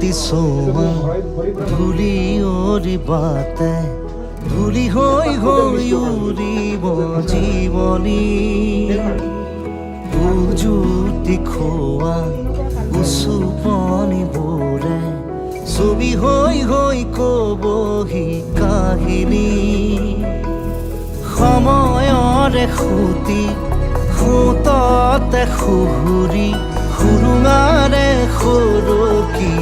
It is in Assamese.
অতি চৌৱা ধূলি অৰিবাতে ধূলি হৈ হৈ উৰিব জীৱনী উজুতি খোৱা উচুপনি বোৰে ছবি হৈ হৈ কবহি কাহিনী সময়ৰে সুতি সুততে সুহুৰি সুৰুঙাৰে সুৰকি